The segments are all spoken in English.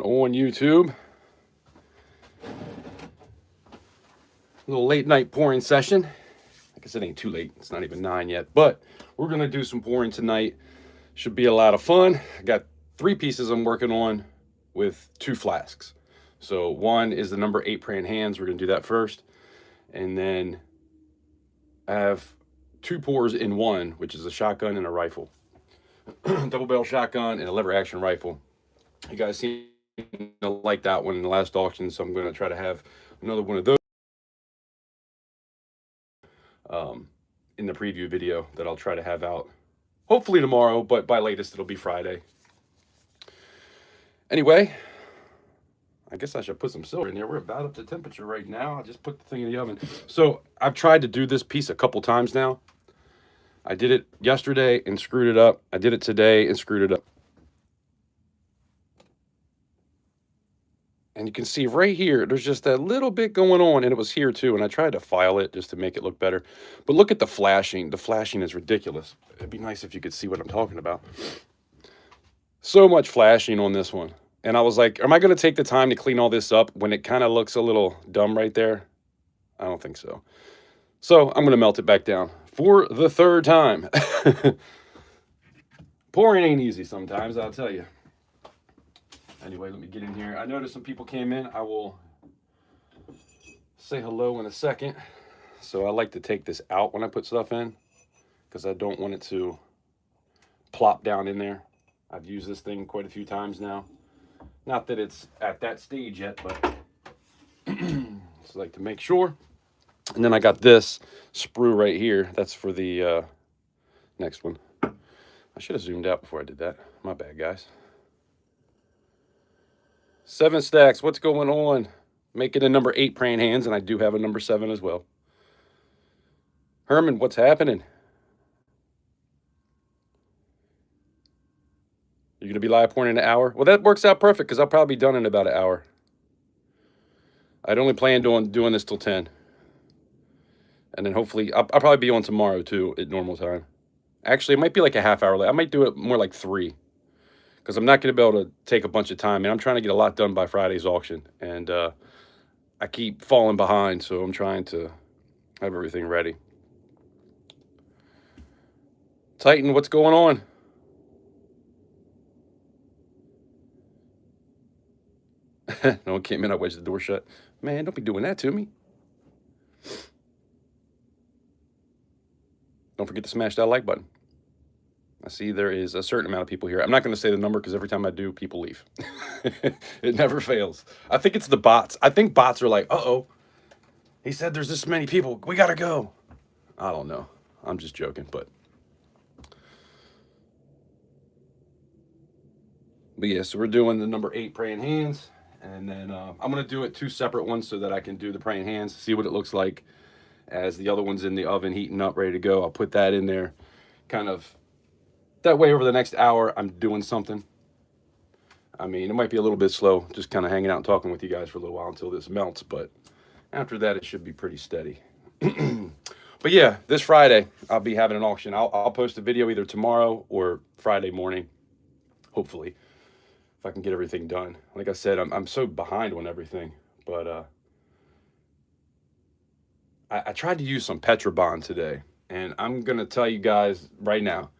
on YouTube. A little late night pouring session. I guess it ain't too late. It's not even 9 yet, but we're going to do some pouring tonight. Should be a lot of fun. I got 3 pieces I'm working on with 2 flasks. So one is the number 8 praying hands. We're going to do that first. And then I have 2 pours in one, which is a shotgun and a rifle. Double barrel shotgun and a lever action rifle. You guys seem to like that one in the last auction, so I'm going to try to have another one of those in the preview video that I'll try to have out hopefully tomorrow, but by latest it'll be Friday. Anyway, I guess I should put some silver in there. We're about up to temperature right now. I'll just put the thing in the oven. So I've tried to do this piece a couple times now. I did it yesterday and screwed it up. I did it today and screwed it up. And you can see right here, there's just that little bit going on, and it was here too. And I tried to file it just to make it look better. But look at the flashing. The flashing is ridiculous. It'd be nice if you could see what I'm talking about. So much flashing on this one. And I was like, am I going to take the time to clean all this up when it kind of looks a little dumb right there? I don't think so. So I'm going to melt it back down for the 3rd time. Pouring ain't easy sometimes, I'll tell you. Anyway, let me get in here. I noticed some people came in. I will say hello in a second. So I like to take this out when I put stuff in because I don't want it to plop down in there. I've used this thing quite a few times now. Not that it's at that stage yet, but just like to make sure. And then I got this sprue right here. That's for the next one. I should have zoomed out before I did that. My bad, guys. 7 stacks. What's going on? Making a number 8 praying hands, and I do have a number 7 as well. Herman, what's happening? You're going to be live pouring in an hour? Well, that works out perfect because I'll probably be done in about an hour. I'd only planned on doing this till 10. And then hopefully, I'll probably be on tomorrow too at normal time. Actually, it might be like a half hour late. I might do it more like 3. Because I'm not going to be able to take a bunch of time. And I'm trying to get a lot done by Friday's auction. And I keep falling behind, so I'm trying to have everything ready. Titan, what's going on? No one came in, I wedged the door shut. Man, don't be doing that to me. Don't forget to smash that like button. I see there is a certain amount of people here. I'm not going to say the number because every time I do, people leave. It never fails. I think it's the bots. I think bots are like, uh-oh, he said there's this many people. We got to go. I don't know. I'm just joking, but yeah, so we're doing the number 8 praying hands. And then I'm going to do it 2 separate ones so that I can do the praying hands, see what it looks like as the other one's in the oven heating up, ready to go. I'll put that in there kind of. That way, over the next hour, I'm doing something. I mean, it might be a little bit slow, just kind of hanging out and talking with you guys for a little while until this melts. But after that, it should be pretty steady. But yeah, this Friday, I'll be having an auction. I'll post a video either tomorrow or Friday morning, hopefully, if I can get everything done. Like I said, I'm so behind on everything. But I tried to use some Petrobond today. And I'm going to tell you guys right now,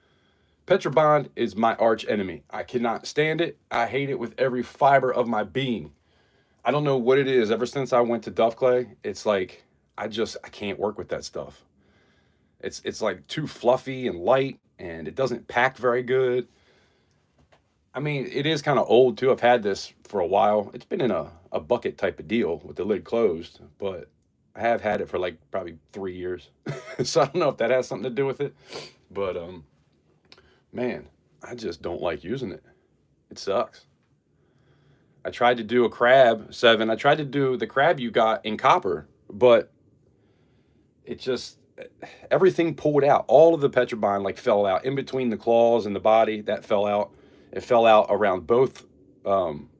Petrobond is my arch enemy. I cannot stand it. I hate it with every fiber of my being. I don't know what it is. Ever since I went to Duff Clay, it's like I can't work with that stuff. It's like too fluffy and light, and it doesn't pack very good. I mean, it is kind of old too. I've had this for a while. It's been in a bucket type of deal with the lid closed, but I have had it for like probably 3 years. So I don't know if that has something to do with it, but man, I just don't like using it. It sucks. I tried to do a crab 7. I tried to do the crab you got in copper, but it just, everything pulled out. All of the Petrobond like fell out in between the claws and the body. That fell out. It fell out around both, around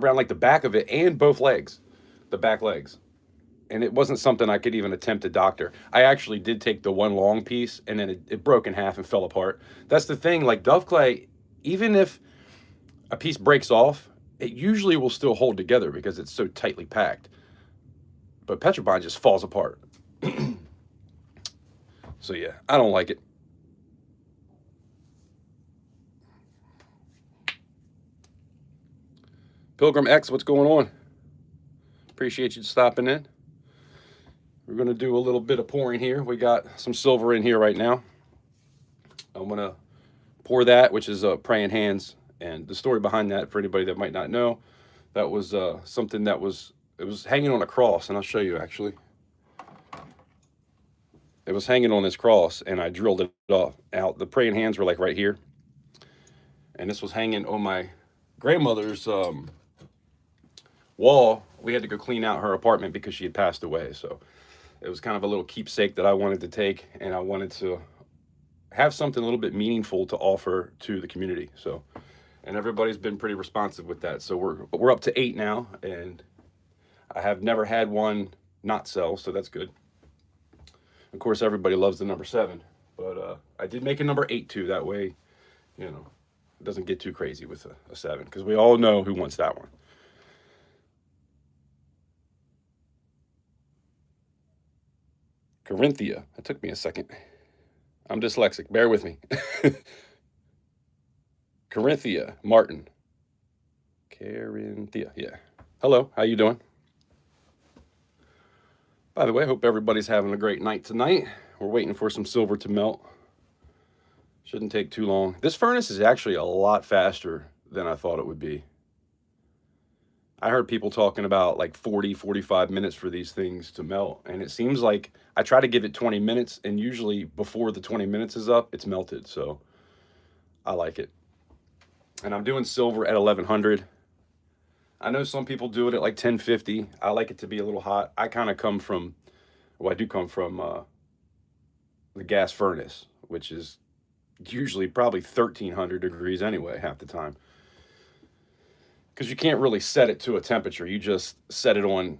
like the back of it and both legs, the back legs. And it wasn't something I could even attempt to doctor. I actually did take the one long piece, and then it broke in half and fell apart. That's the thing, like Dove Clay, even if a piece breaks off, it usually will still hold together because it's so tightly packed. But Petrobond just falls apart. So yeah, I don't like it. Pilgrim X, what's going on? Appreciate you stopping in. We're going to do a little bit of pouring here. We got some silver in here right now. I'm going to pour that, which is praying hands. And the story behind that, for anybody that might not know, that was something that was hanging on a cross, and I'll show you actually. It was hanging on this cross, and I drilled it out. The praying hands were like right here, and this was hanging on my grandmother's wall. We had to go clean out her apartment because she had passed away, so it was kind of a little keepsake that I wanted to take, and I wanted to have something a little bit meaningful to offer to the community. So, and everybody's been pretty responsive with that. So we're up to 8 now, and I have never had one not sell, so that's good. Of course, everybody loves the number 7, but I did make a number 8 too. That way, you know, it doesn't get too crazy with a 7, because we all know who wants that one. Corinthia. That took me a second. I'm dyslexic. Bear with me. Corinthia Martin. Carinthia. Yeah. Hello. How you doing? By the way, hope everybody's having a great night tonight. We're waiting for some silver to melt. Shouldn't take too long. This furnace is actually a lot faster than I thought it would be. I heard people talking about like 40, 45 minutes for these things to melt. And it seems like I try to give it 20 minutes, and usually before the 20 minutes is up, it's melted. So I like it. And I'm doing silver at 1100. I know some people do it at like 1050. I like it to be a little hot. I kind of come from, well, I do come from the gas furnace, which is usually probably 1300 degrees anyway, half the time. Because you can't really set it to a temperature. You just set it on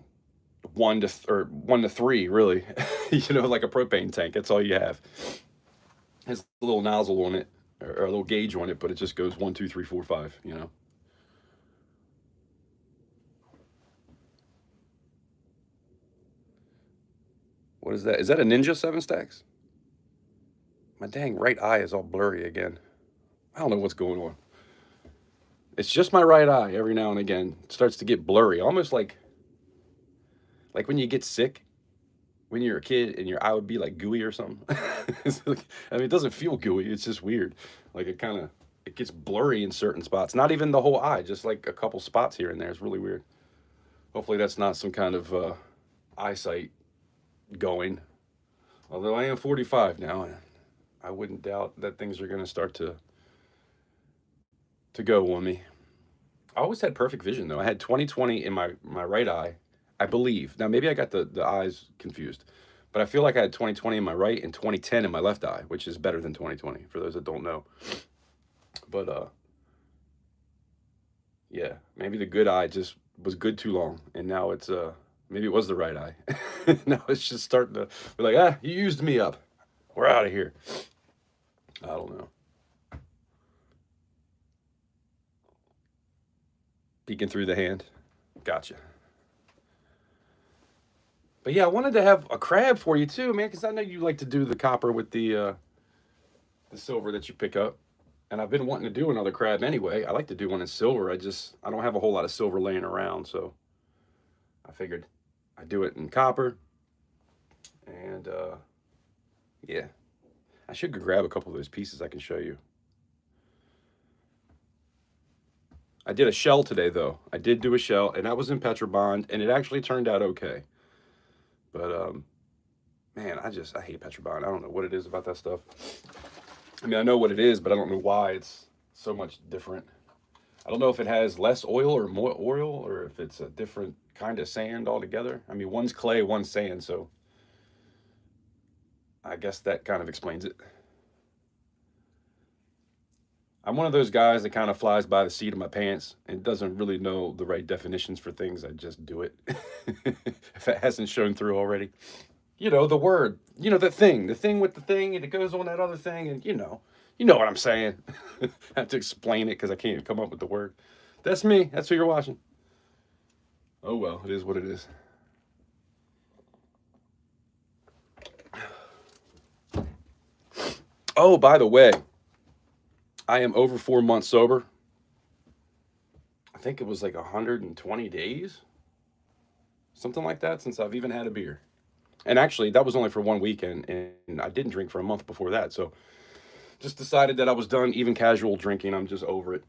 1 to 3, really. You know, like a propane tank. That's all you have. It has a little nozzle on it, or a little gauge on it, but it just goes 1, 2, 3, 4, 5, you know. What is that? Is that a Ninja 7 stacks? My dang right eye is all blurry again. I don't know what's going on. It's just my right eye every now and again. It starts to get blurry, almost like when you get sick when you're a kid and your eye would be like gooey or something. Like, I mean, it doesn't feel gooey. It's just weird. Like it gets blurry in certain spots. Not even the whole eye, just like a couple spots here and there. It's really weird. Hopefully that's not some kind of eyesight going. Although I am 45 now, I wouldn't doubt that things are going to start to go on me. I always had perfect vision though. I had 20/20 in my right eye, I believe. Now maybe I got the eyes confused, but I feel like I had 20/20 in my right and 20/10 in my left eye, which is better than 20/20 for those that don't know. But yeah, maybe the good eye just was good too long, and now it's maybe it was the right eye. Now it's just starting to be like, you used me up. We're out of here. I don't know. Peeking through the hand. Gotcha. But yeah, I wanted to have a crab for you too, man, because I know you like to do the copper with the silver that you pick up. And I've been wanting to do another crab anyway. I like to do one in silver. I don't have a whole lot of silver laying around, so I figured I'd do it in copper. And yeah, I should go grab a couple of those pieces. I can show you. I did a shell today, though. I did do a shell, and that was in Petrobond, and it actually turned out okay. But, man, I hate Petrobond. I don't know what it is about that stuff. I mean, I know what it is, but I don't know why it's so much different. I don't know if it has less oil or more oil, or if it's a different kind of sand altogether. I mean, one's clay, one's sand, so I guess that kind of explains it. I'm one of those guys that kind of flies by the seat of my pants and doesn't really know the right definitions for things. I just do it. If it hasn't shown through already. You know, the word, the thing with the thing, and it goes on that other thing, and You know what I'm saying. I have to explain it because I can't come up with the word. That's me. That's who you're watching. Oh well, it is what it is. Oh, by the way, I am over 4 months sober. I think it was like 120 days, something like that, since I've even had a beer. And actually, that was only for one weekend, and I didn't drink for a month before that. So just decided that I was done even casual drinking. I'm just over it.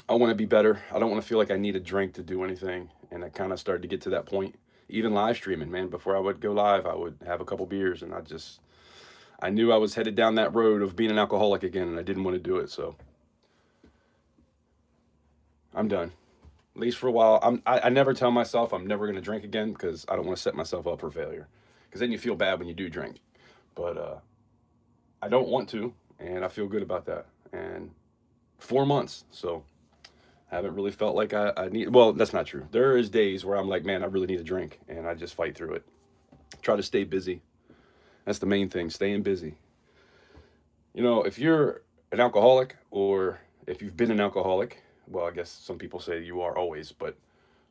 I want to be better. I don't want to feel like I need a drink to do anything. And I kind of started to get to that point. Even live streaming, man. Before I would go live, I would have a couple beers, and I knew I was headed down that road of being an alcoholic again, and I didn't want to do it. So I'm done. At least for a while. I never tell myself I'm never going to drink again because I don't want to set myself up for failure. Because then you feel bad when you do drink. But I don't want to, and I feel good about that. And 4 months, so I haven't really felt like I need. Well, that's not true. There is days where I'm like, man, I really need a drink, and I just fight through it. Try to stay busy. That's the main thing, staying busy. You know, if you're an alcoholic or if you've been an alcoholic, well, I guess some people say you are always, but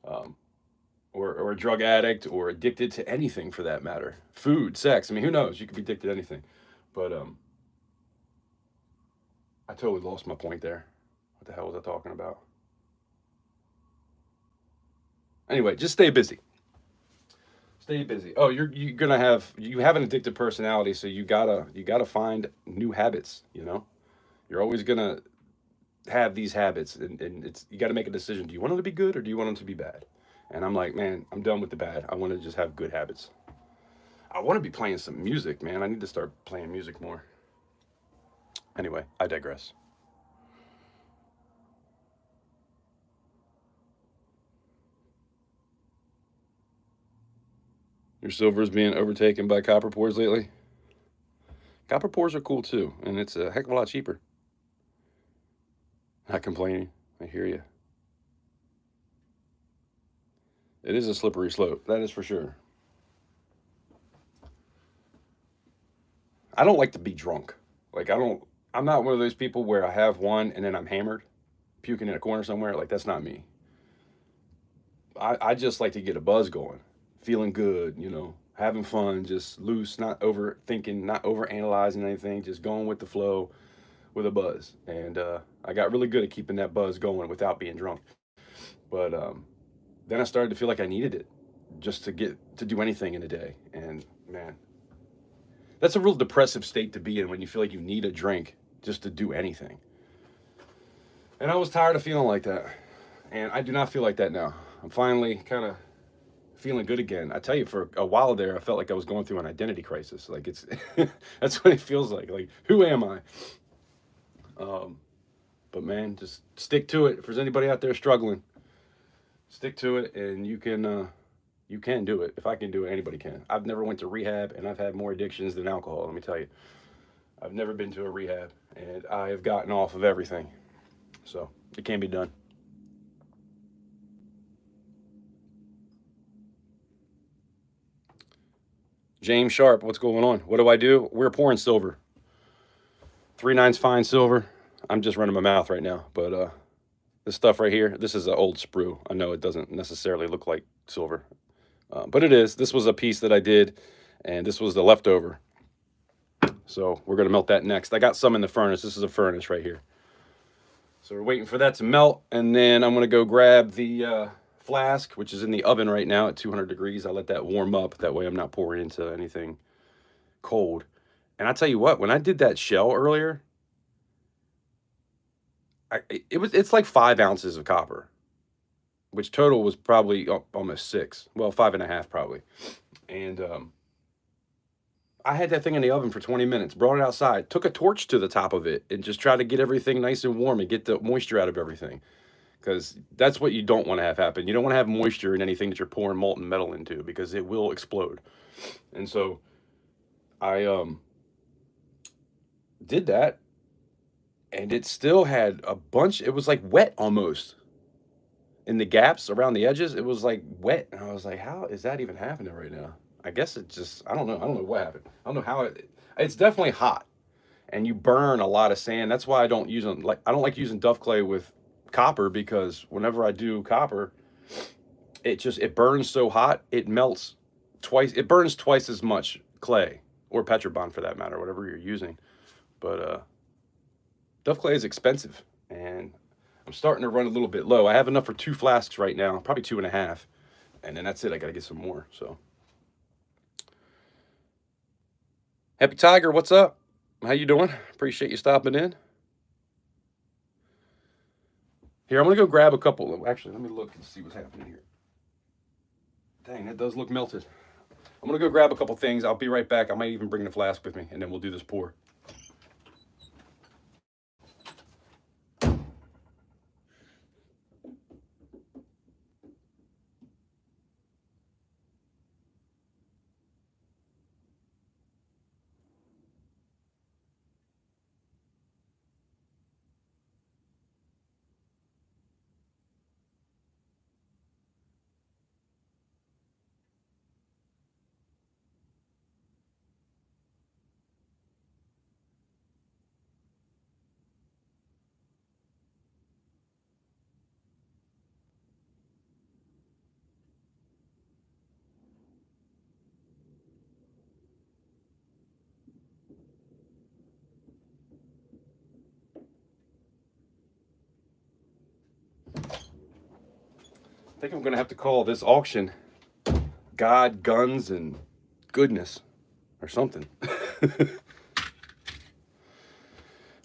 um, or a drug addict or addicted to anything for that matter, food, sex. I mean, who knows? You could be addicted to anything. But I totally lost my point there. What the hell was I talking about? Anyway, just stay busy. Stay busy. Oh, you're gonna you have an addictive personality, so you gotta find new habits. You know, you're always gonna have these habits, and it's you got to make a decision. Do you want them to be good or do you want them to be bad? And I'm like, man, I'm done with the bad. I want to just have good habits. I want to be playing some music, man. I need to start playing music more. Anyway, I digress. Your silver is being overtaken by copper pores lately. Copper pores are cool too, and it's a heck of a lot cheaper. Not complaining. I hear you. It is a slippery slope. That is for sure. I don't like to be drunk. Like I don't. I'm not one of those people where I have one and then I'm hammered, puking in a corner somewhere. Like that's not me. I just like to get a buzz going, feeling good, having fun, just loose, not overthinking, not over analyzing anything, just going with the flow with a buzz. And I got really good at keeping that buzz going without being drunk. But then I started to feel like I needed it just to get to do anything in a day. And man, that's a real depressive state to be in when you feel like you need a drink just to do anything. And I was tired of feeling like that. And I do not feel like that now. I'm finally kind of feeling good again. I tell you, for a while there, I felt like I was going through an identity crisis. Like it's, that's what it feels like. Like, who am I? Um, but man, just stick to it. If there's anybody out there struggling, stick to it, and you can do it. If I can do it, anybody can. I've never went to rehab, and I've had more addictions than alcohol. Let me tell you, I've never been to a rehab, and I have gotten off of everything. So it can be done. James Sharp, what's going on? What do I do? We're pouring silver. 3/9 fine silver. I'm just running my mouth right now, but this stuff right here, this is an old sprue. I know it doesn't necessarily look like silver, but it is. This was a piece that I did, and this was the leftover. So we're gonna melt that next. I got some in the furnace. This is a furnace right here. So we're waiting for that to melt, and then I'm gonna go grab the flask, which is in the oven right now at 200 degrees. I let that warm up. That way I'm not pouring into anything cold. And I tell you what, when I did that shell earlier, it's like 5 ounces of copper, which total was probably almost six. Well, 5.5 probably. And I had that thing in the oven for 20 minutes, brought it outside, took a torch to the top of it, and just tried to get everything nice and warm and get the moisture out of everything. Because that's what you don't want to have happen. You don't want to have moisture in anything that you're pouring molten metal into because it will explode. And so I did that, and it still had a bunch. It was like wet almost in the gaps around the edges. It was like wet, and I was like, "How is that even happening right now?" I guess it just I don't know. I don't know what happened. I don't know how it's definitely hot. and you burn a lot of sand. That's why I don't use them. Like, I don't like using Duff clay with copper, because whenever I do copper, it burns so hot, it melts twice. It burns twice as much clay, or Petrobond for that matter, whatever you're using. But Duff clay is expensive, and I'm starting to run a little bit low. I have enough for 2 flasks right now, probably 2.5, and then that's it. I got to get some more. So, Happy Tiger, what's up? How you doing? Appreciate you stopping in. Here, I'm gonna go grab a couple. Actually, let me look and see what's happening here. Dang, that does look melted. I'm gonna go grab a couple things. I'll be right back. I might even bring the flask with me, and then we'll do this pour. I think I'm gonna have to call this auction God, Guns, and Goodness, or something. I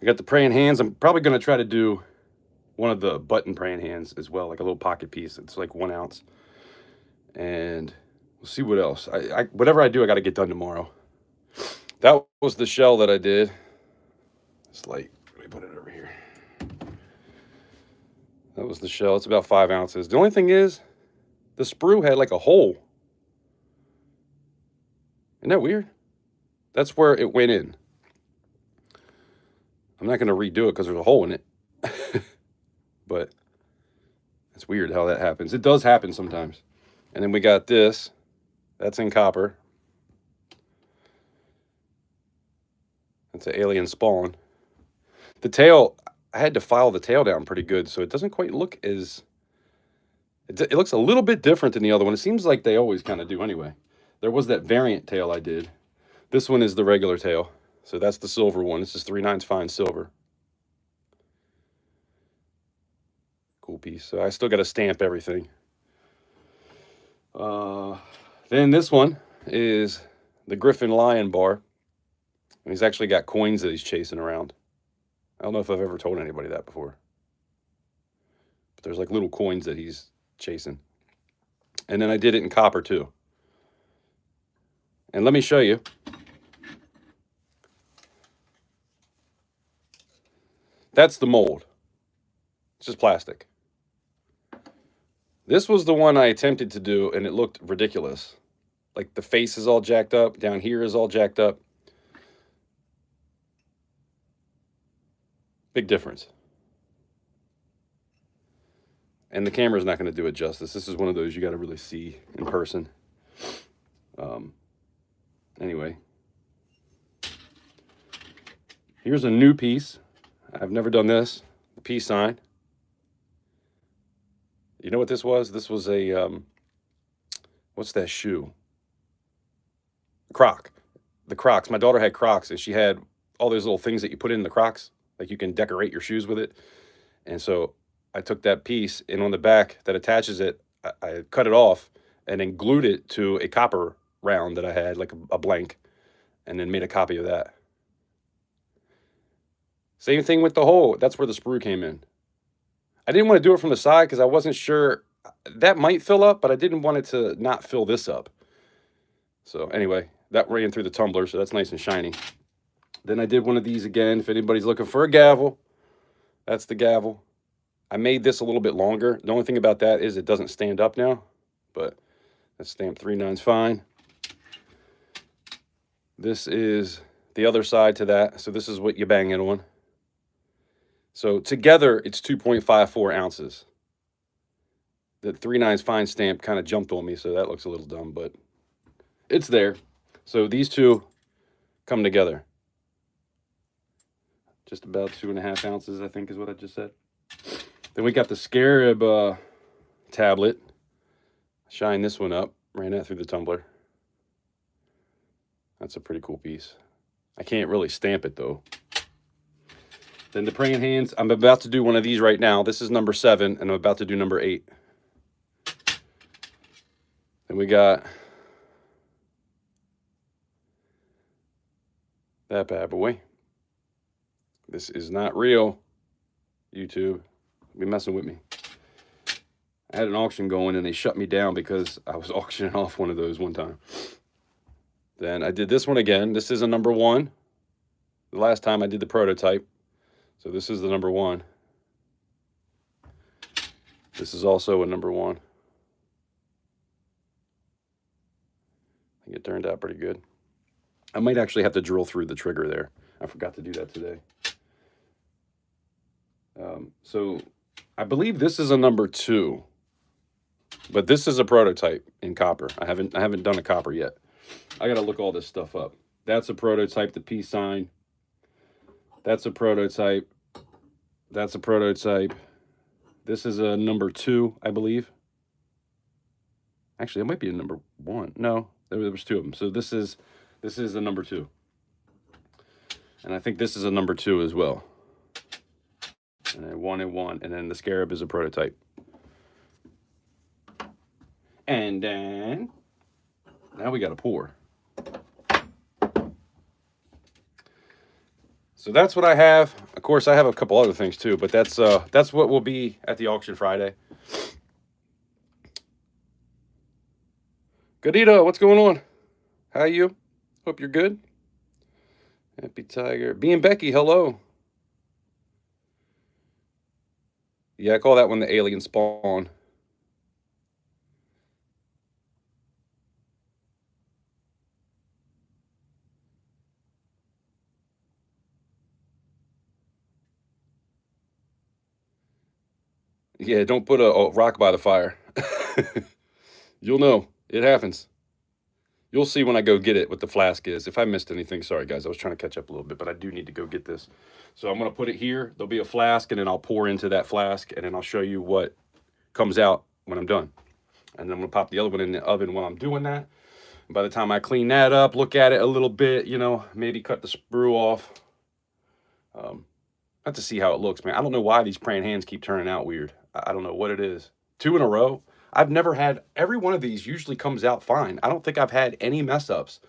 got the praying hands. I'm probably gonna try to do one of the button praying hands as well, like a little pocket piece. It's like 1 ounce, and we'll see what else. Whatever I do, I got to get done tomorrow. That was the shell that I did. It's like, let me put it over here. That was the shell. It's about 5 ounces. The only thing is, the sprue had like a hole. Isn't that weird? That's where it went in. I'm not going to redo it because there's a hole in it. But it's weird how that happens. It does happen sometimes. And then we got this. That's in copper. That's an alien spawn. The tail, I had to file the tail down pretty good, so it doesn't quite look as... It looks a little bit different than the other one. It seems like they always kind of do anyway. There was that variant tail I did. This one is the regular tail. So that's the silver one. This is 3/9 fine silver. Cool piece. So I still got to stamp everything. Then this one is the Griffin Lion bar. And he's actually got coins that he's chasing around. I don't know if I've ever told anybody that before. But there's like little coins that he's chasing. And then I did it in copper too. And let me show you. That's the mold. It's just plastic. This was the one I attempted to do, and it looked ridiculous. Like the face is all jacked up. Down here is all jacked up. Big difference. And the camera's not going to do it justice. This is one of those you got to really see in person. Anyway. Here's a new piece. I've never done this. The peace sign. You know what this was? This was a, what's that shoe? Croc. The Crocs. My daughter had Crocs, and she had all those little things that you put in the Crocs. Like you can decorate your shoes with it. And so I took that piece, and on the back that attaches it, I cut it off and then glued it to a copper round that I had, like a blank, and then made a copy of that. Same thing with the hole. That's where the sprue came in. I didn't want to do it from the side because I wasn't sure. That might fill up, but I didn't want it to not fill this up. So anyway, that ran through the tumbler, so that's nice and shiny. Then I did one of these again. If anybody's looking for a gavel, that's the gavel. I made this a little bit longer. The only thing about that is it doesn't stand up now, but that's stamped 3/9 fine. This is the other side to that. So this is what you bang it on. So together, it's 2.54 ounces. The 3/9 fine stamp kind of jumped on me, so that looks a little dumb, but it's there. So these two come together. Just about 2.5 ounces, I think is what I just said. Then we got the Scarab tablet. Shine this one up. Ran that through the tumbler. That's a pretty cool piece. I can't really stamp it though. Then the praying hands. I'm about to do one of these right now. This is number 7, and I'm about to do number 8. Then we got that bad boy. This is not real, YouTube. Be messing with me. I had an auction going and they shut me down because I was auctioning off one of those one time. Then I did this one again. This is a number 1. The last time I did the prototype. So this is the number 1. This is also a number 1. I think it turned out pretty good. I might actually have to drill through the trigger there. I forgot to do that today. So I believe this is a number 2. But this is a prototype in copper. I haven't done a copper yet. I got to look all this stuff up. That's a prototype, the peace sign. That's a prototype. That's a prototype. This is a number 2, I believe. Actually, it might be a number 1. No, there was 2 of them. So this is the number 2. And I think this is a number 2 as well. And then 1 and 1. And then the Scarab is a prototype. And then now we got to pour. So that's what I have. Of course, I have a couple other things too, but that's what will be at the auction Friday. Goodito, what's going on? How are you? Hope you're good. Happy Tiger. B and Becky, hello. Yeah, I call that one the alien spawn. Yeah, don't put a rock by the fire. You'll know. It happens. You'll see when I go get it what the flask is. If I missed anything, sorry guys. I was trying to catch up a little bit, but I do need to go get this. So I'm going to put it here. There'll be a flask, and then I'll pour into that flask, and then I'll show you what comes out when I'm done. And then I'm going to pop the other one in the oven while I'm doing that. And by the time I clean that up, look at it a little bit, you know, maybe cut the sprue off. Have to see how it looks, man. I don't know why these praying hands keep turning out weird. I don't know what it is. 2 in a row. I've never had, every one of these usually comes out fine. I don't think I've had any mess ups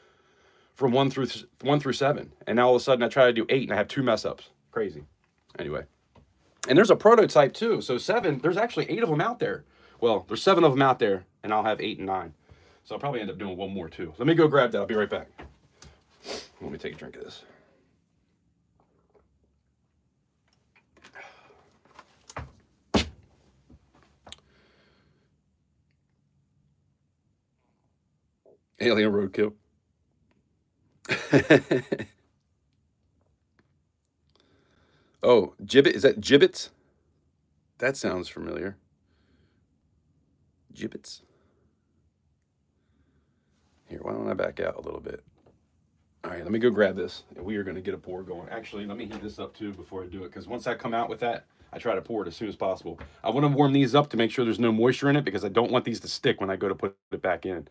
from 1 through 7. And now all of a sudden I try to do 8 and I have 2 mess ups. Crazy. Anyway. And there's a prototype too. So 7, there's actually 8 of them out there. Well, there's 7 of them out there and I'll have 8 and 9. So I'll probably end up doing one more too. Let me go grab that. I'll be right back. Let me take a drink of this. Alien roadkill. Oh, gibbet. Is that gibbets? That sounds familiar. Gibbets. Here, why don't I back out a little bit? All right, let me go grab this, and we are going to get a pour going. Actually, let me heat this up too before I do it, because once I come out with that, I try to pour it as soon as possible. I want to warm these up to make sure there's no moisture in it, because I don't want these to stick when I go to put it back in.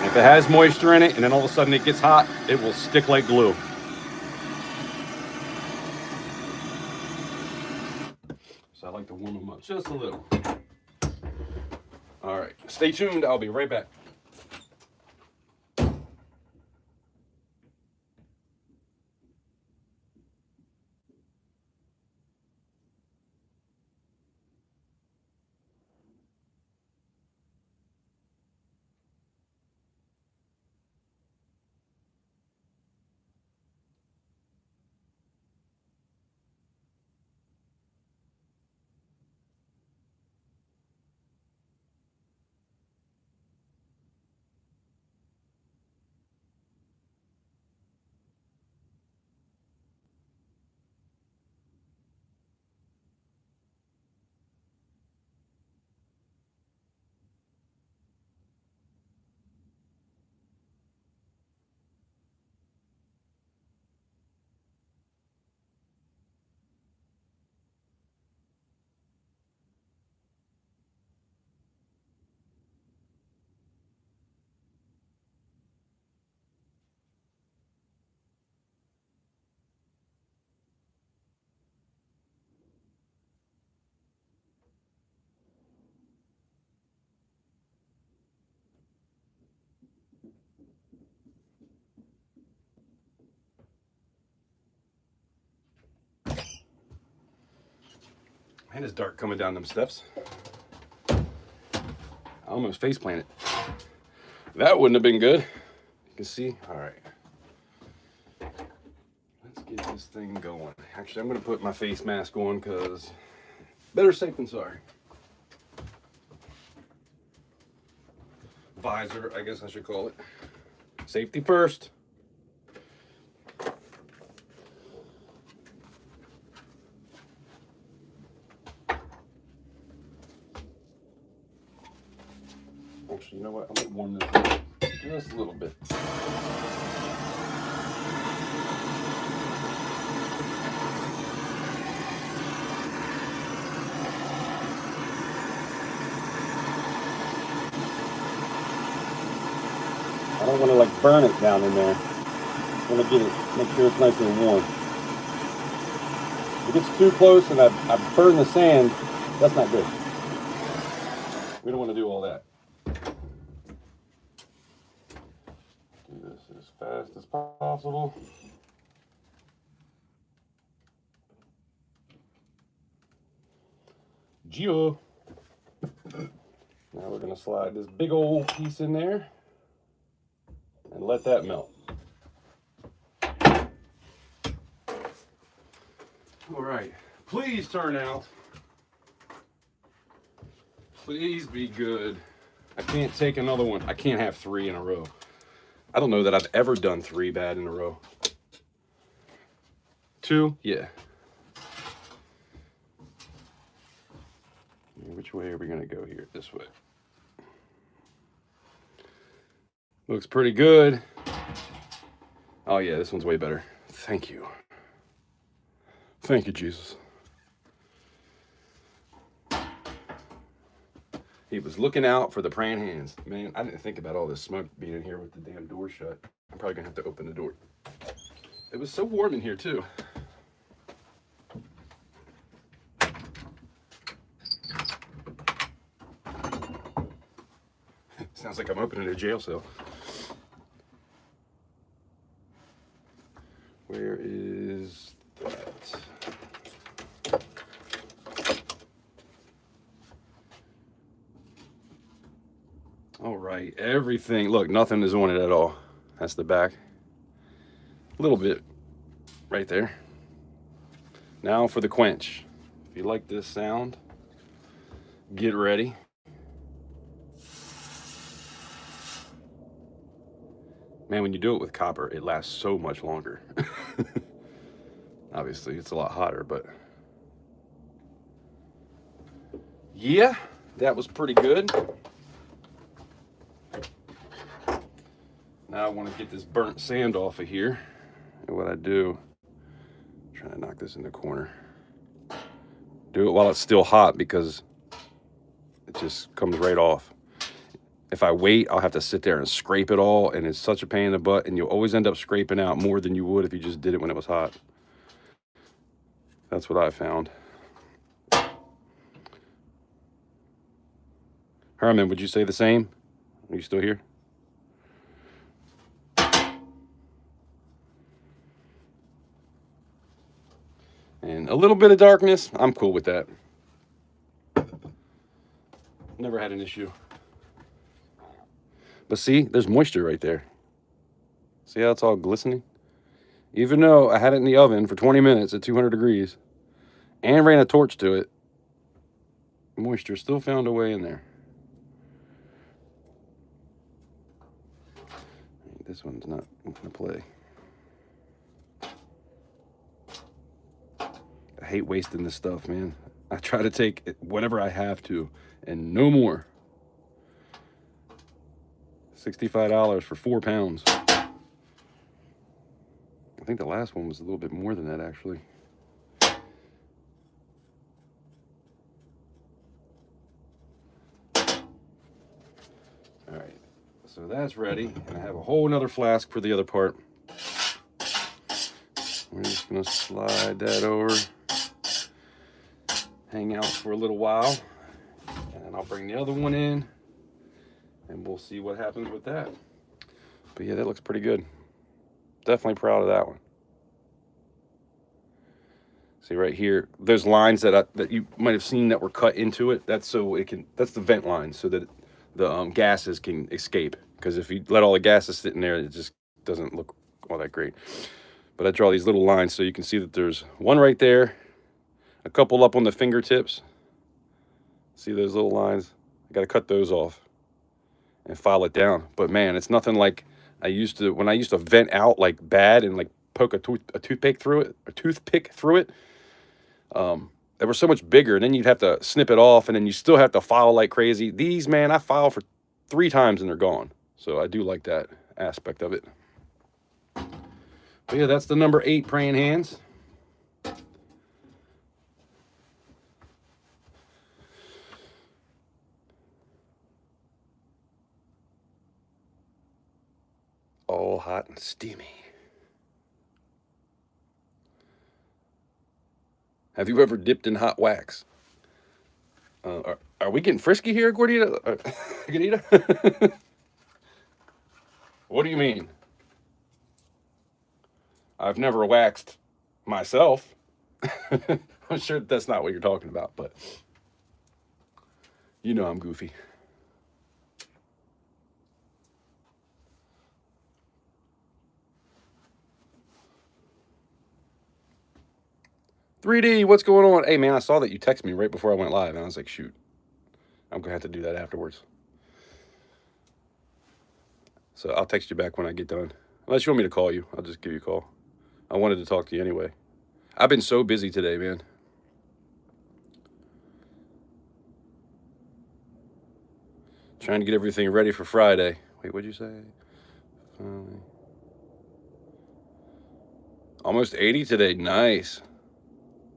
If it has moisture in it and then all of a sudden it gets hot, it will stick like glue. So I like to warm them up just a little. All right, stay tuned. I'll be right back. Man, it's dark coming down them steps. I almost face planted. That wouldn't have been good. You can see. All right. Let's get this thing going. Actually, I'm going to put my face mask on because better safe than sorry. Visor, I guess I should call it. Safety first. Actually, you know what? I'm going to warm this up just a little bit. I don't want to like burn it down in there. I want to get it, make sure it's nice and warm. If it gets too close and I burn the sand, that's not good. We don't want to do all that. Do this as fast as possible. Geo. Now we're going to slide this big old piece in there and let that melt. All right, please turn out. Please be good. I can't take another one. I can't have 3 in a row. I don't know that I've ever done 3 bad in a row. 2, yeah. Which way are we gonna go here? This way. Looks pretty good. Oh yeah, this one's way better. Thank you. Thank you, Jesus. He was looking out for the praying hands. Man, I didn't think about all this smoke being in here with the damn door shut. I'm probably gonna have to open the door. It was so warm in here too. Sounds like I'm opening a jail cell. Where is that? All right, everything. Look, nothing is on it at all. That's the back. A little bit right there. Now for the quench. If you like this sound, get ready. Man, when you do it with copper, it lasts so much longer. Obviously, it's a lot hotter, but yeah, that was pretty good. Now I want to get this burnt sand off of here. And what I do, I'm trying to knock this in the corner. Do it while it's still hot because it just comes right off. If I wait, I'll have to sit there and scrape it all, and it's such a pain in the butt, and you'll always end up scraping out more than you would if you just did it when it was hot. That's what I found. Herman, would you say the same? Are you still here? And a little bit of darkness, I'm cool with that. Never had an issue. But see, there's moisture right there. See how it's all glistening? Even though I had it in the oven for 20 minutes at 200 degrees and ran a torch to it, moisture still found a way in there. This one's not gonna play. I hate wasting this stuff, man. I try to take it whenever I have to and no more. $65 for 4 pounds. I think the last one was a little bit more than that, actually. All right, so that's ready. And I have a whole nother flask for the other part. We're just gonna slide that over, hang out for a little while, and then I'll bring the other one in. And we'll see what happens with that. But yeah, that looks pretty good. Definitely proud of that one. See right here, there's lines that you might have seen that were cut into it. That's so it can. That's the vent line, so that the gases can escape. Because if you let all the gases sit in there, it just doesn't look all that great. But I draw these little lines so you can see that there's one right there, a couple up on the fingertips. See those little lines? I got to cut those off and file it down. But man, it's nothing like I used to when I used to vent out like bad and like poke a toothpick through it. They were so much bigger, and then you'd have to snip it off, and then you still have to file like crazy. These, man, I file for 3 times and they're gone. So I do like that aspect of it. But yeah, that's the number 8 praying hands. All hot and steamy. Have you ever dipped in hot wax? Are we getting frisky here, Gordita? Gordita? What do you mean? I've never waxed myself. I'm sure that's not what you're talking about, but you know I'm goofy. "3D, what's going on?" Hey, man, I saw that you texted me right before I went live, and I was like, shoot, I'm going to have to do that afterwards. So I'll text you back when I get done. Unless you want me to call you, I'll just give you a call. I wanted to talk to you anyway. I've been so busy today, man. Trying to get everything ready for Friday. Wait, what'd you say? Almost 80 today. Nice.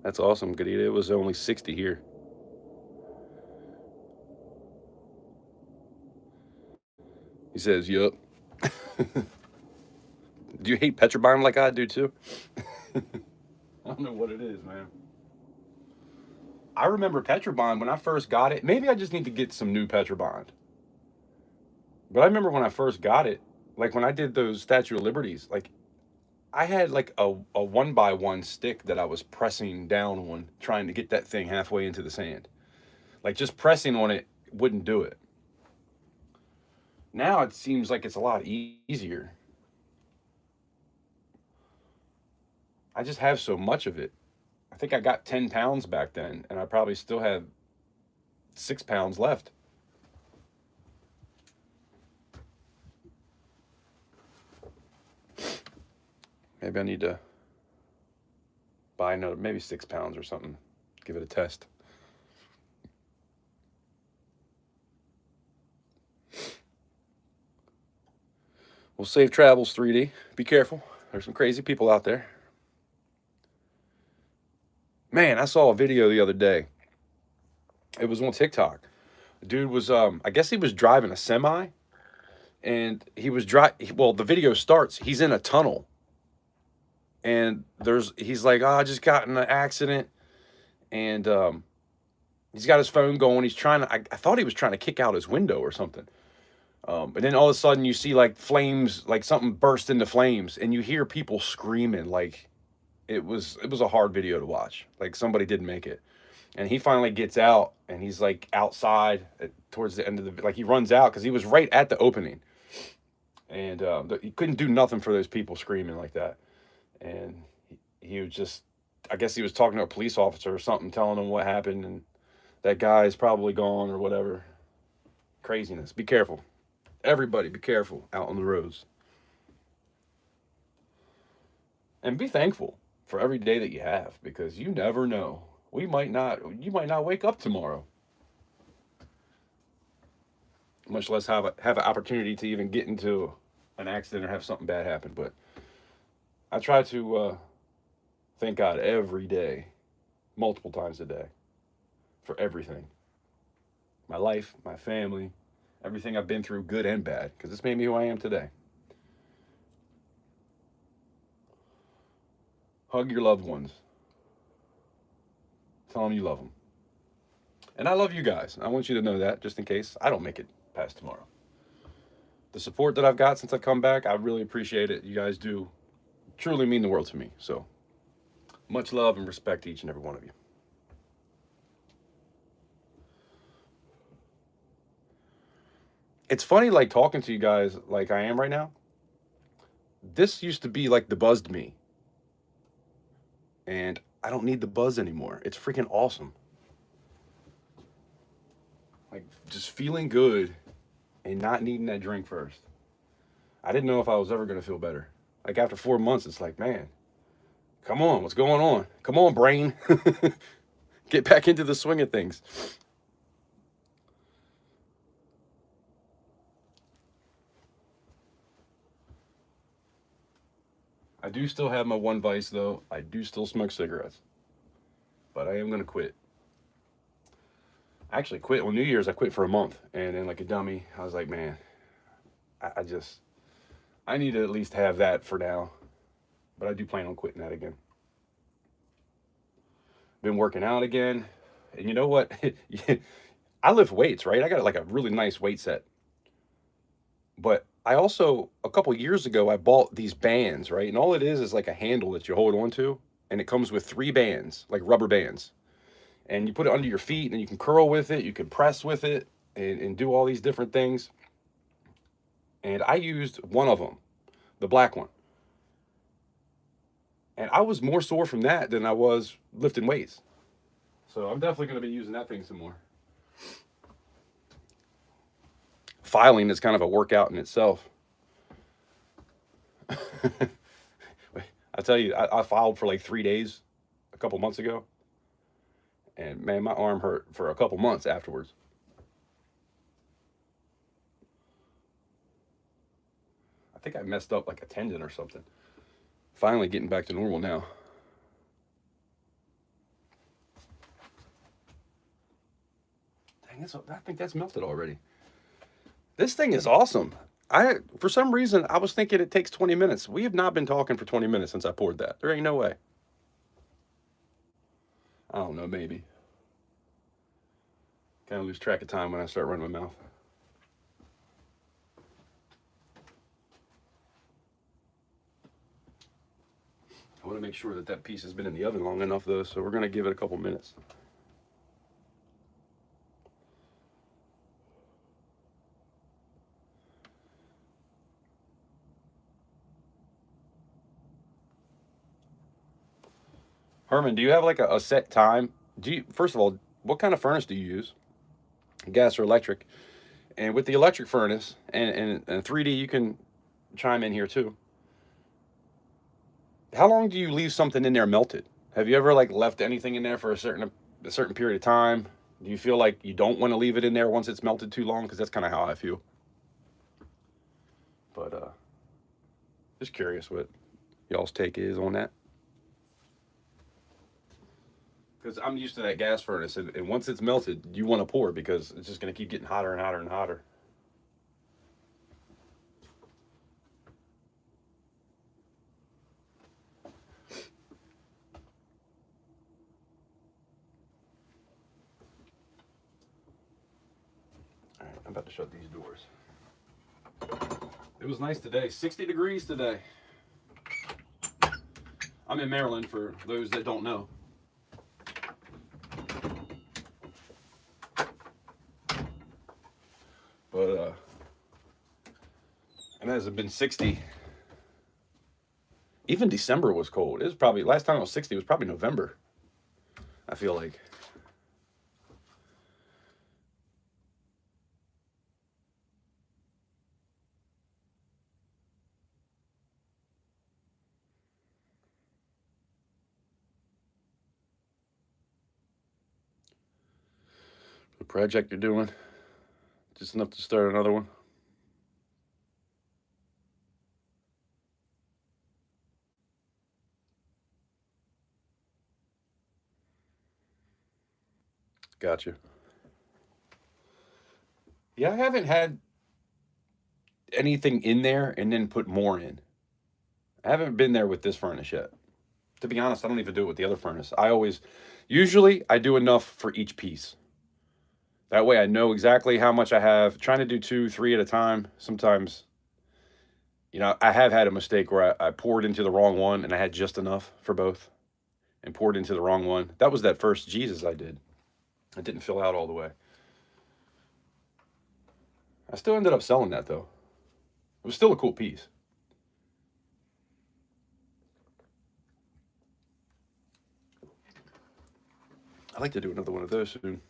That's awesome, Gadita. It was only 60 here. He says, yup. Do you hate Petrobond like I do too? I don't know what it is, man. I remember Petrobond when I first got it. Maybe I just need to get some new Petrobond. But I remember when I first got it, like when I did those Statue of Liberties, like I had like a 1x1 stick that I was pressing down on, trying to get that thing halfway into the sand. Like just pressing on it wouldn't do it. Now it seems like it's a lot easier. I just have so much of it. I think I got 10 pounds back then, and I probably still have 6 pounds left. Maybe I need to buy another, maybe 6 pounds or something. Give it a test. Well, safe travels, 3D. Be careful. There's some crazy people out there. Man, I saw a video the other day. It was on TikTok. The dude was, I guess he was driving a semi, and he was well, the video starts, he's in a tunnel. And he's like, oh, I just got in an accident. And he's got his phone going. He's trying to, I thought he was trying to kick out his window or something. And then all of a sudden you see like flames, like something burst into flames, and you hear people screaming. Like it was a hard video to watch. Like somebody didn't make it. And he finally gets out, and he's like outside towards the end of the, like he runs out because he was right at the opening. And he couldn't do nothing for those people screaming like that. And he was just, I guess he was talking to a police officer or something, telling him what happened, and that guy is probably gone or whatever. Craziness. Be careful. Everybody be careful out on the roads. And be thankful for every day that you have, because you never know. You might not wake up tomorrow. Much less have an opportunity to even get into an accident or have something bad happen. But I try to thank God every day, multiple times a day, for everything. My life, my family, everything I've been through, good and bad, because it's made me who I am today. Hug your loved ones. Tell them you love them. And I love you guys. I want you to know that, just in case I don't make it past tomorrow. The support that I've got since I've come back, I really appreciate it. You guys do truly mean the world to me. So Much love and respect to each and every one of you. It's funny, like, talking to you guys like I am right now. This used to be like the buzzed me. And I don't need the buzz anymore. It's freaking awesome. Like, just feeling good and not needing that drink first. I didn't know if I was ever going to feel better. Like, after 4 months, it's like, man, come on, what's going on? Come on, brain. Get back into the swing of things. I do still have my one vice, though. I do still smoke cigarettes. But I am going to quit. I actually quit on New Year's. I quit for a month. And then, like a dummy, I was like, man, I need to at least have that for now. But I do plan on quitting that again. Been working out again. And you know what? I lift weights, right? I got like a really nice weight set. But I also, a couple years ago, I bought these bands, right? And all it is like a handle that you hold on to. And it comes with 3 bands, like rubber bands. And you put it under your feet and you can curl with it. You can press with it and do all these different things. And I used one of them, the black one. And I was more sore from that than I was lifting weights. So I'm definitely going to be using that thing some more. Filing is kind of a workout in itself. I tell you, I filed for like 3 days a couple months ago. And man, my arm hurt for a couple months afterwards. I think I messed up like a tendon or something. Finally getting back to normal now. Dang, I think that's melted already. This thing is awesome. For some reason, I was thinking it takes 20 minutes. We have not been talking for 20 minutes since I poured that. There ain't no way. I don't know, maybe. Kind of lose track of time when I start running my mouth. I want to make sure that that piece has been in the oven long enough, though, so we're going to give it a couple minutes. Herman, do you have like a set time? First of all, what kind of furnace do you use? Gas or electric? And with the electric furnace and 3D, you can chime in here too. How long do you leave something in there melted? Have you ever like left anything in there for a certain period of time? Do you feel like you don't want to leave it in there once it's melted too long? Because that's kind of how I feel. But just curious what y'all's take is on that. Because I'm used to that gas furnace, and once it's melted, you want to pour because it's just going to keep getting hotter and hotter and hotter. All right, I'm about to shut these doors. It was nice today. 60 degrees today. I'm in Maryland, for those that don't know. But, and it hasn't been 60. Even December was cold. It was probably, last time it was 60, it was probably November, I feel like. The project you're doing, just enough to start another one. Gotcha. Yeah, I haven't had anything in there and then put more in. I haven't been there with this furnace yet. To be honest, I don't even do it with the other furnace. Usually I do enough for each piece. That way I know exactly how much I have. Trying to do 2, 3 at a time. Sometimes, I have had a mistake where I poured into the wrong one and I had just enough for both. and poured into the wrong one. That was that first Jesus I did. It didn't fill out all the way. I still ended up selling that though. It was still a cool piece. I'd like to do another one of those soon.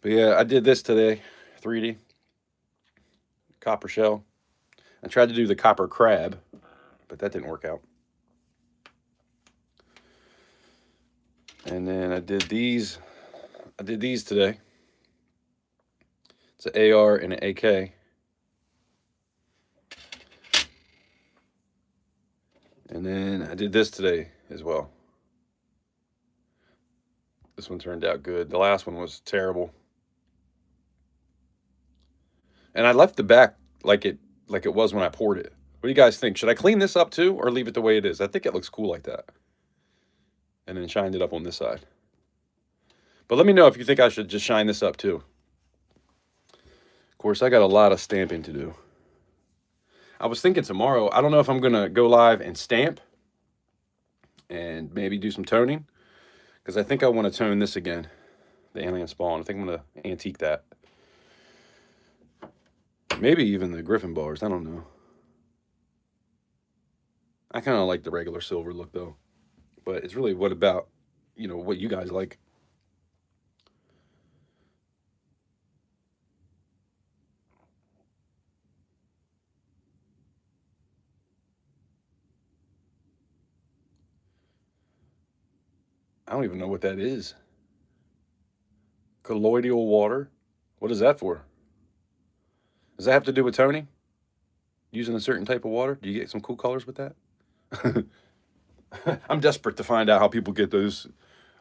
But yeah, I did this today, 3D, copper shell. I tried to do the copper crab, but that didn't work out. And then I did these today. It's an AR and an AK. And then I did this today as well. This one turned out good. The last one was terrible. And I left the back like it was when I poured it. What do you guys think? Should I clean this up too or leave it the way it is? I think it looks cool like that. And then shined it up on this side. But let me know if you think I should just shine this up too. Of course, I got a lot of stamping to do. I was thinking tomorrow, I don't know if I'm going to go live and stamp and maybe do some toning, because I think I want to tone this again, the alien spawn. I think I'm going to antique that. Maybe even the griffin bars, I don't know. I kind of like the regular silver look though, but it's really what you guys like. I don't even know what that is. Colloidal water? What is that for? Does that have to do with toning? Using a certain type of water? Do you get some cool colors with that? I'm desperate to find out how people get those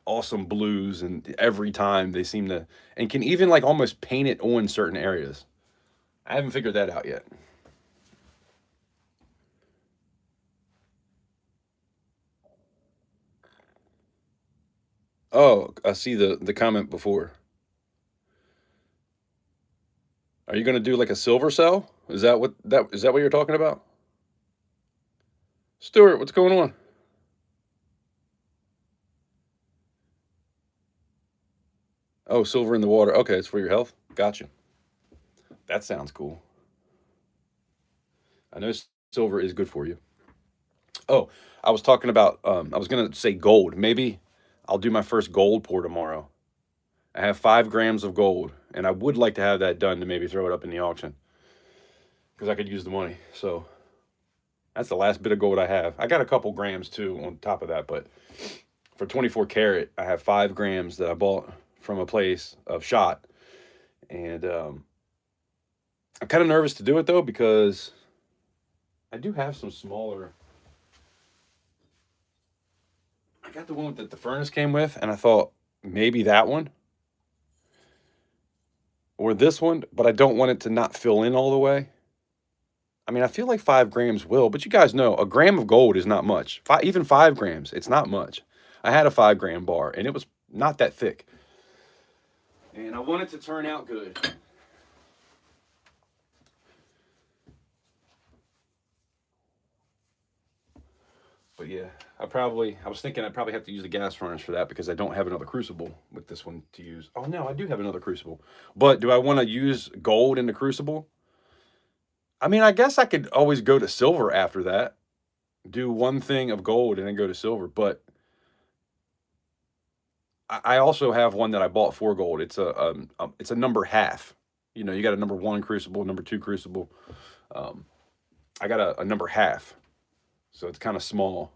awesome blues, and every time they seem to, and can even like almost paint it on certain areas. I haven't figured that out yet. Oh, I see the comment before. Are you going to do like a silver cell? Is that what you're talking about? Stuart, what's going on? Oh, silver in the water. Okay, it's for your health. Gotcha. That sounds cool. I know silver is good for you. Oh, I was talking about, I was going to say gold. Maybe I'll do my first gold pour tomorrow. I have 5 grams of gold, and I would like to have that done to maybe throw it up in the auction, because I could use the money. So that's the last bit of gold I have. I got a couple grams too on top of that, but for 24 karat, I have 5 grams that I bought from a place of shot. And I'm kind of nervous to do it though, because I do have some smaller. I got the one that the furnace came with, and I thought maybe that one or this one, but I don't want it to not fill in all the way. I mean, I feel like 5 grams will, but you guys know a gram of gold is not much. Even 5 grams, it's not much. I had a 5 gram bar, and it was not that thick. And I want it to turn out good. But yeah, I was thinking I'd probably have to use the gas furnace for that, because I don't have another crucible with this one to use. Oh no, I do have another crucible. But do I want to use gold in the crucible? I mean, I guess I could always go to silver after that. Do one thing of gold and then go to silver. But I also have one that I bought for gold. It's a number half. You know, you got a number 1 crucible, number 2 crucible. I got a number half. So it's kind of small.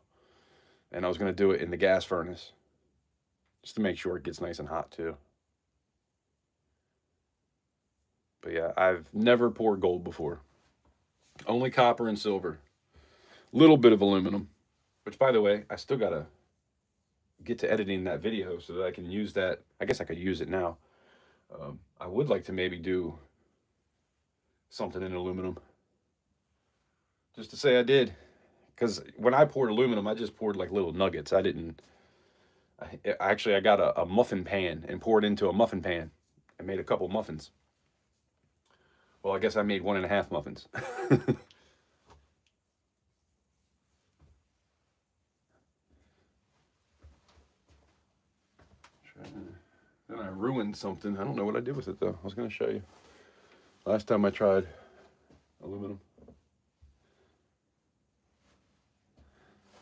And I was going to do it in the gas furnace, just to make sure it gets nice and hot too. But yeah, I've never poured gold before. Only copper and silver. Little bit of aluminum. Which, by the way, I still got to get to editing that video so that I can use that. I guess I could use it now. I would like to maybe do something in aluminum, just to say I did. Because when I poured aluminum, I just poured like little nuggets. I got a muffin pan and poured into a muffin pan and made a couple muffins. Well, I guess I made 1.5 muffins. I ruined something. I don't know what I did with it though. I was going to show you. Last time I tried aluminum.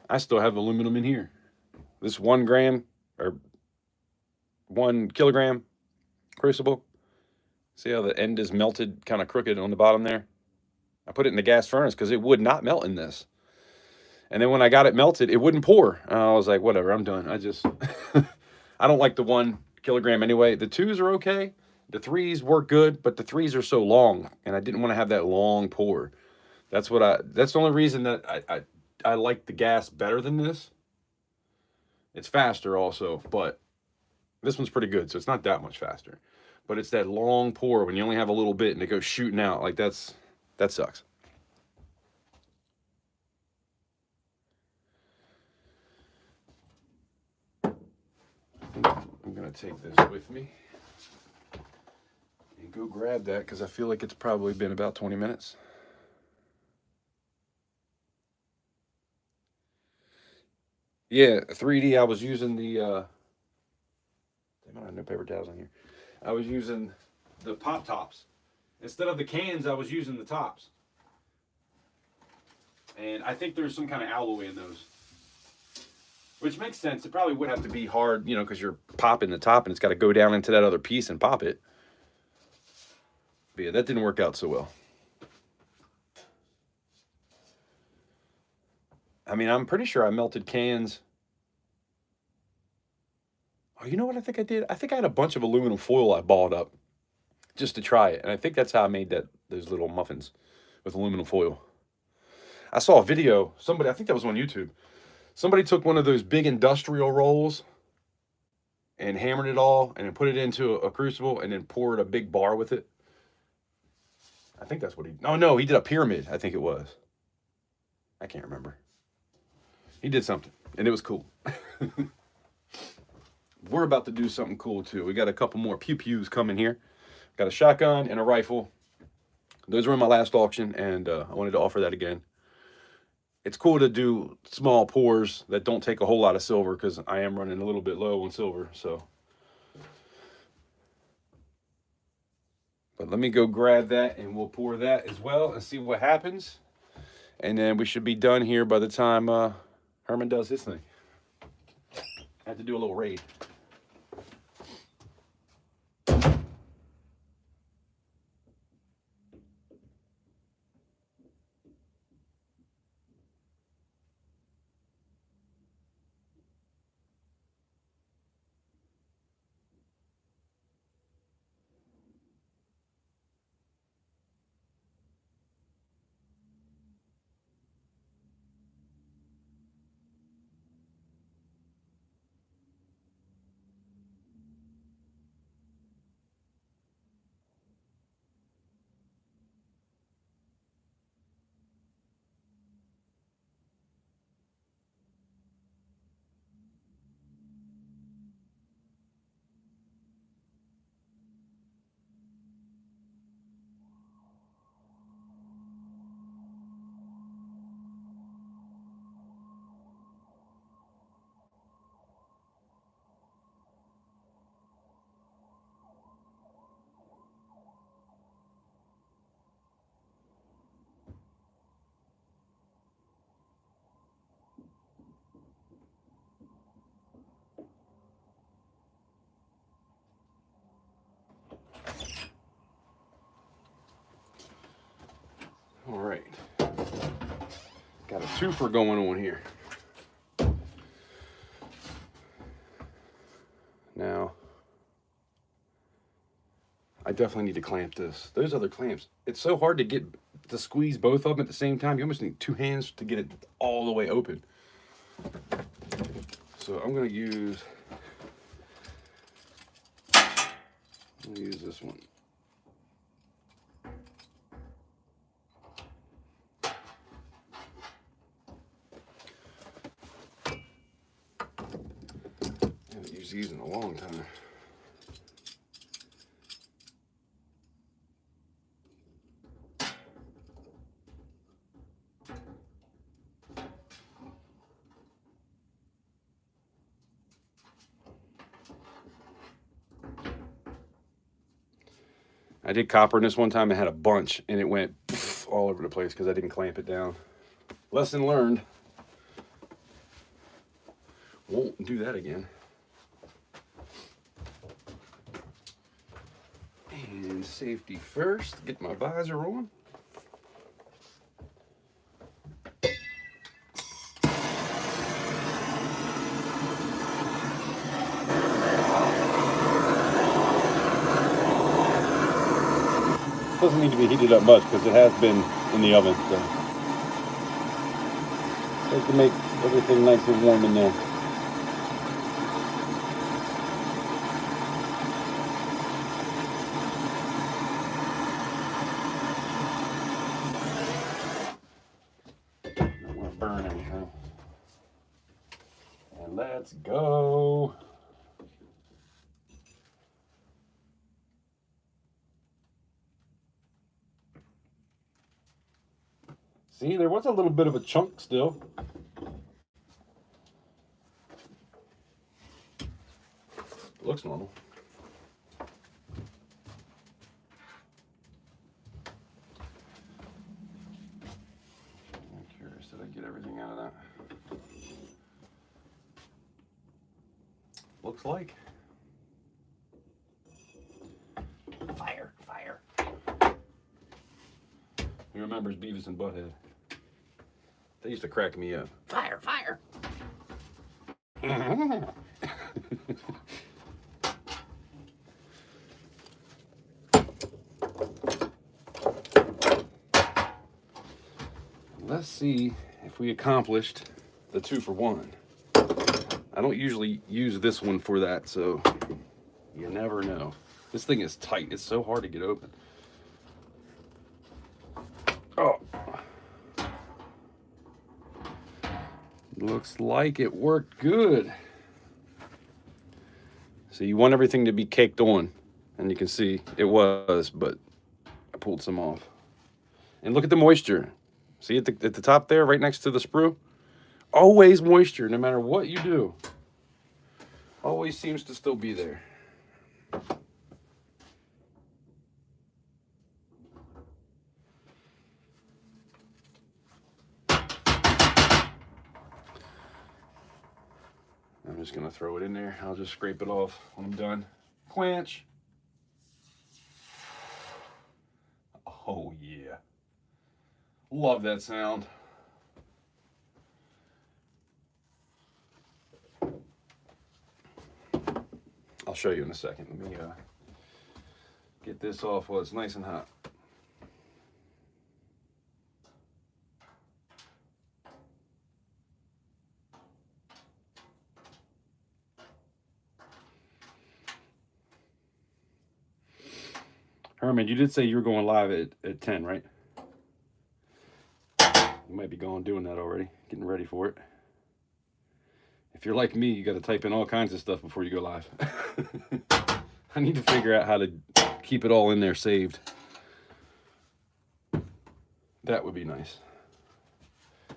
I still have aluminum in here. This 1 gram or 1 kilogram crucible. See how the end is melted, kind of crooked on the bottom there? I put it in the gas furnace because it would not melt in this. And then when I got it melted, it wouldn't pour. I was like, whatever, I'm done. I just, I don't like the 1 kilogram anyway. The 2s are okay. The 3s work good, but the 3s are so long, and I didn't want to have that long pour. That's the only reason that I like the gas better than this. It's faster also, but this one's pretty good, so it's not that much faster. But it's that long pour when you only have a little bit and it goes shooting out. Like that sucks. I'm gonna take this with me and go grab that because I feel like it's probably been about 20 minutes. Yeah, 3D, I was using the, damn, I have no paper towels on here. I was using the pop tops. Instead of the cans, I was using the tops. And I think there's some kind of alloy in those. Which makes sense. It probably would have to be hard, you know, because you're popping the top and it's got to go down into that other piece and pop it. But yeah, that didn't work out so well. I mean, I'm pretty sure I melted cans. Oh, you know what I think I did? I think I had a bunch of aluminum foil I balled up just to try it. And I think that's how I made those little muffins with aluminum foil. I saw a video, I think that was on YouTube. Somebody took one of those big industrial rolls and hammered it all and then put it into a crucible and then poured a big bar with it. I think that's what no, he did a pyramid, I think it was. I can't remember. He did something, and it was cool. We're about to do something cool, too. We got a couple more pew-pews coming here. Got a shotgun and a rifle. Those were in my last auction, and I wanted to offer that again. It's cool to do small pours that don't take a whole lot of silver, because I am running a little bit low on silver, so. But let me go grab that, and we'll pour that as well and see what happens. And then we should be done here by the time Herman does his thing. I have to do a little raid. All right. Got a twofer going on here. Now, I definitely need to clamp this. Those other clamps, it's so hard to squeeze both of them at the same time. You almost need 2 hands to get it all the way open. So I'm gonna use this one. I haven't used these in a long time. I did copper in this one time. I had a bunch, and it went all over the place because I didn't clamp it down. Lesson learned. Won't do that again. And safety first. Get my visor on. Doesn't need to be heated up much because it has been in the oven. So just to make everything nice and warm in there. Don't want to burn anything. And let's go. See, there was a little bit of a chunk still. Looks normal. I'm curious, did I get everything out of that? Looks like. Fire, fire. Who remembers Beavis and Butthead? They used to crack me up. Fire, fire. Let's see if we accomplished the 2-for-1. I don't usually use this one for that, so you never know. This thing is tight. It's so hard to get open. Oh. Looks like it worked good. So you want everything to be caked on, and you can see it was, but I pulled some off. And look at the moisture. See at the top there, right next to the sprue? Always moisture, no matter what you do. Always seems to still be there. I'm just gonna throw it in there. I'll just scrape it off when I'm done. Quench. Oh yeah. Love that sound. I'll show you in a second. Let me get this off while it's nice and hot. Herman, you did say you were going live at 10, right? You might be going doing that already, getting ready for it. If you're like me, you got to type in all kinds of stuff before you go live. I need to figure out how to keep it all in there saved. That would be nice.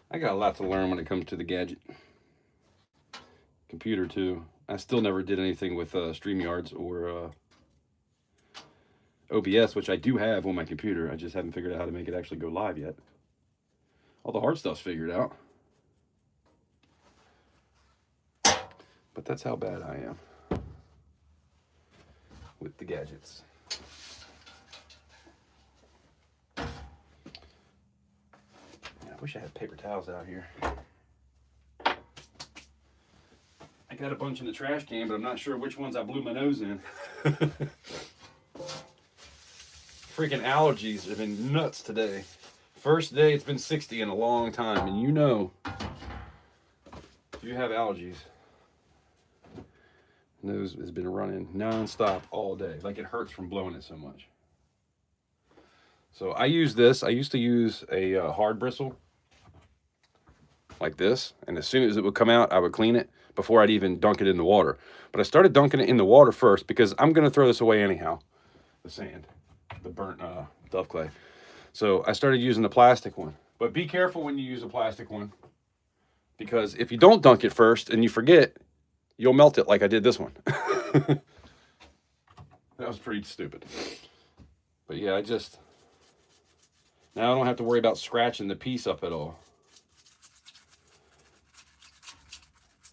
I got a lot to learn when it comes to the gadget. Computer too. I still never did anything with StreamYards or OBS, which I do have on my computer. I just haven't figured out how to make it actually go live yet. All the hard stuff's figured out. But that's how bad I am with the gadgets. Yeah, I wish I had paper towels out here. I got a bunch in the trash can, but I'm not sure which ones I blew my nose in. Freaking allergies have been nuts today. First day it's been 60 in a long time, and you know, if you have allergies, nose has been running non-stop all day. Like it hurts from blowing it so much. So I use this. I used to use a hard bristle like this, and as soon as it would come out, I would clean it before I'd even dunk it in the water. But I started dunking it in the water first because I'm going to throw this away anyhow, the sand, the burnt dove clay. So I started using the plastic one. But be careful when you use a plastic one, because if you don't dunk it first and you forget, you'll melt it like I did this one. That was pretty stupid. But yeah, now I don't have to worry about scratching the piece up at all.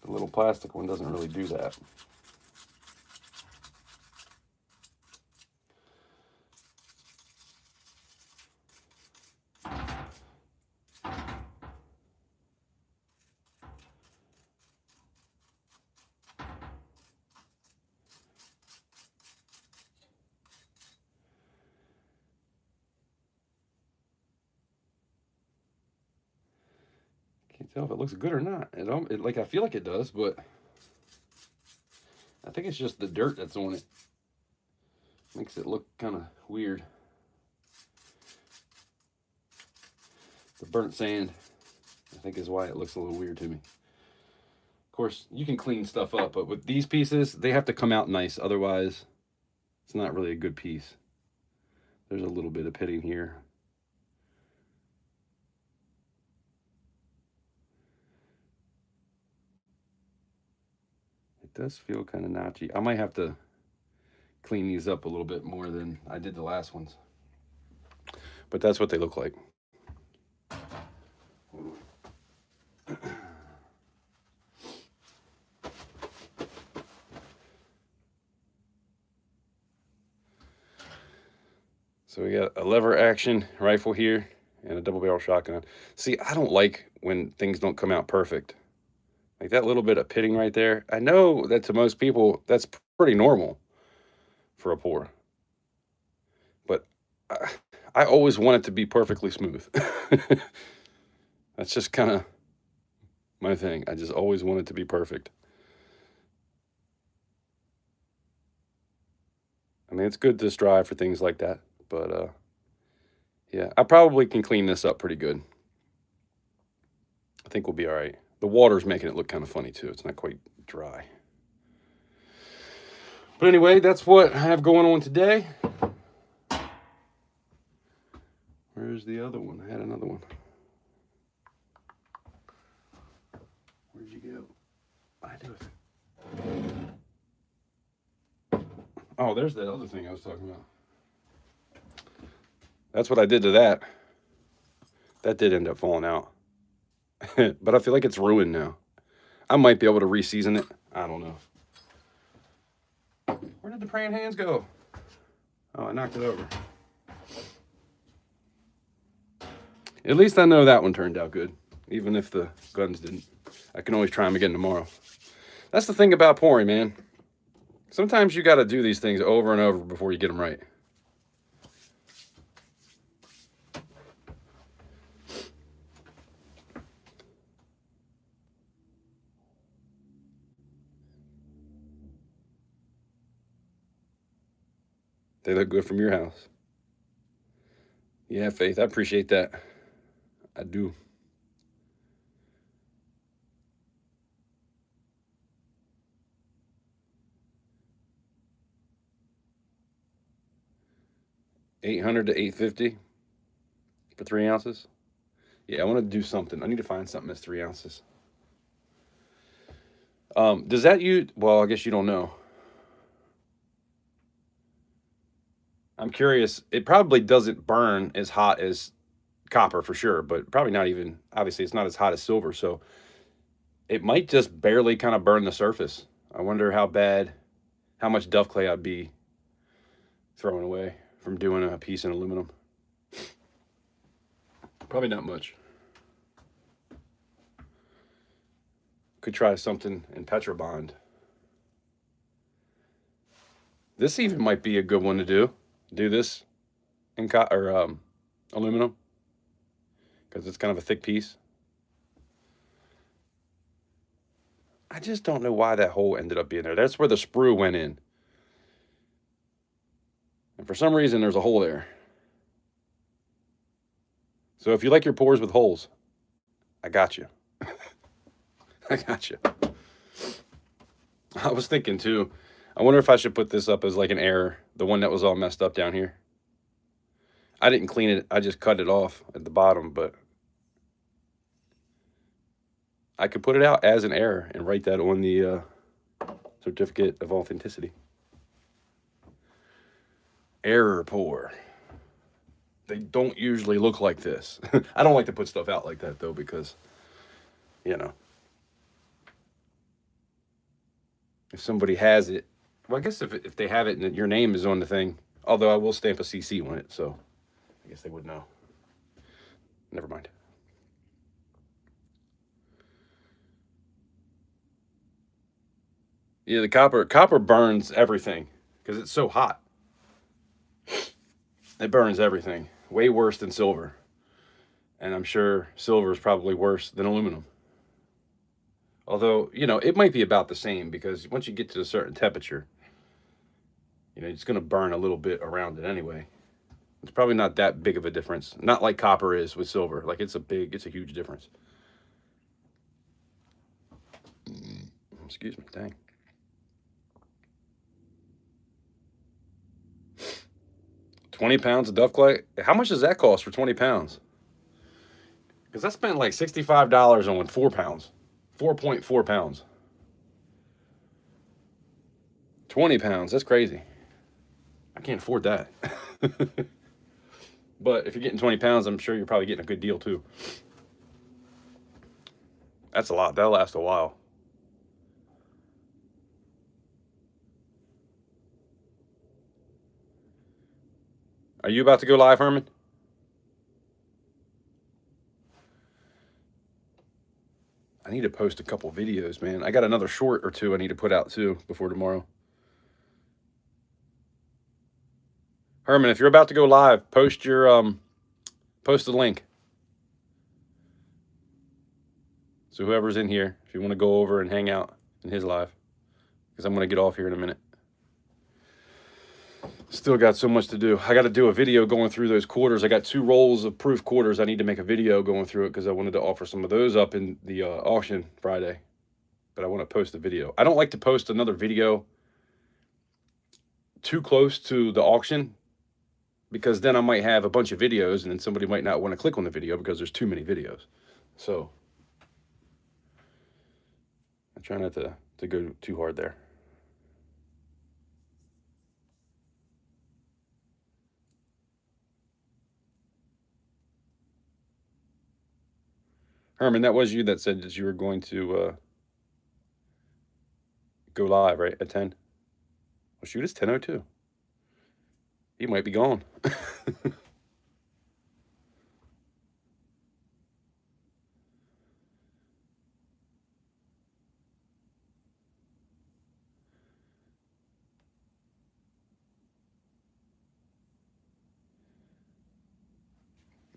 The little plastic one doesn't really do that. Can't tell if it looks good or not. Like I feel like it does, but I think it's just the dirt that's on it. Makes it look kind of weird. The burnt sand, I think, is why it looks a little weird to me. Of course, you can clean stuff up, but with these pieces, they have to come out nice. Otherwise, it's not really a good piece. There's a little bit of pitting here. It does feel kind of notchy. I might have to clean these up a little bit more than I did the last ones. But that's what they look like. So we got a lever action rifle here and a double barrel shotgun. See, I don't like when things don't come out perfect. Like that little bit of pitting right there. I know that to most people, that's pretty normal for a pour. But I always want it to be perfectly smooth. That's just kind of my thing. I just always want it to be perfect. I mean, it's good to strive for things like that. But, yeah, I probably can clean this up pretty good. I think we'll be all right. The water's making it look kind of funny, too. It's not quite dry. But anyway, that's what I have going on today. Where's the other one? I had another one. Where'd you go? I do it. Oh, there's that other thing I was talking about. That's what I did to that. That did end up falling out. But I feel like it's ruined now. I might be able to re-season it. I don't know. Where did the praying hands go? Oh, I knocked it over. At least I know that one turned out good. Even if the guns didn't. I can always try them again tomorrow. That's the thing about pouring, man. Sometimes you got to do these things over and over before you get them right. They look good from your house. Yeah, Faith, I appreciate that. I do. $800 to $850 for 3 ounces. Yeah, I want to do something. I need to find something that's 3 ounces. Does that use? Well, I guess you don't know. I'm curious. It probably doesn't burn as hot as copper for sure, but probably not even. Obviously, it's not as hot as silver, so it might just barely kind of burn the surface. I wonder how much duff clay I'd be throwing away from doing a piece in aluminum. Probably not much. Could try something in Petrobond. This even might be a good one to do. Do this in aluminum because it's kind of a thick piece. I just don't know why that hole ended up being there. That's where the sprue went in. And for some reason, there's a hole there. So if you like your pours with holes, I got you. I got you. I was thinking too, I wonder if I should put this up as like an error, the one that was all messed up down here. I didn't clean it. I just cut it off at the bottom, but I could put it out as an error and write that on the certificate of authenticity. Error pour. they don't usually look like this. I don't like to put stuff out like that though, because, you know, if somebody has it, well, I guess if they have it and your name is on the thing, although I will stamp a CC on it, so I guess they would know. Never mind. Yeah, the copper burns everything because it's so hot. It burns everything way worse than silver, and I'm sure silver is probably worse than aluminum. Although, you know, it might be about the same, because once you get to a certain temperature, you know, it's going to burn a little bit around it anyway. It's probably not that big of a difference. Not like copper is with silver. Like it's a huge difference. Excuse me, dang. £20 of duff clay. How much does that cost for 20 pounds? Because I spent like $65 on 4 pounds, 4.4 pounds. 20 pounds. That's crazy. I can't afford that. But if you're getting 20 pounds, I'm sure you're probably getting a good deal too. That's a lot. That'll last a while. Are you about to go live, Herman? I need to post a couple videos, man. I got another short or two I need to put out too before tomorrow. Herman, if you're about to go live, post the link. So whoever's in here, if you want to go over and hang out in his live, because I'm going to get off here in a minute. Still got so much to do. I got to do a video going through those quarters. I got 2 rolls of proof quarters. I need to make a video going through it because I wanted to offer some of those up in the auction Friday. But I want to post a video. I don't like to post another video too close to the auction, because then I might have a bunch of videos and then somebody might not want to click on the video because there's too many videos. So I try not to go too hard there. Herman, that was you that said that you were going to go live, right, at 10? Well, shoot, it's 10:02. He might be gone.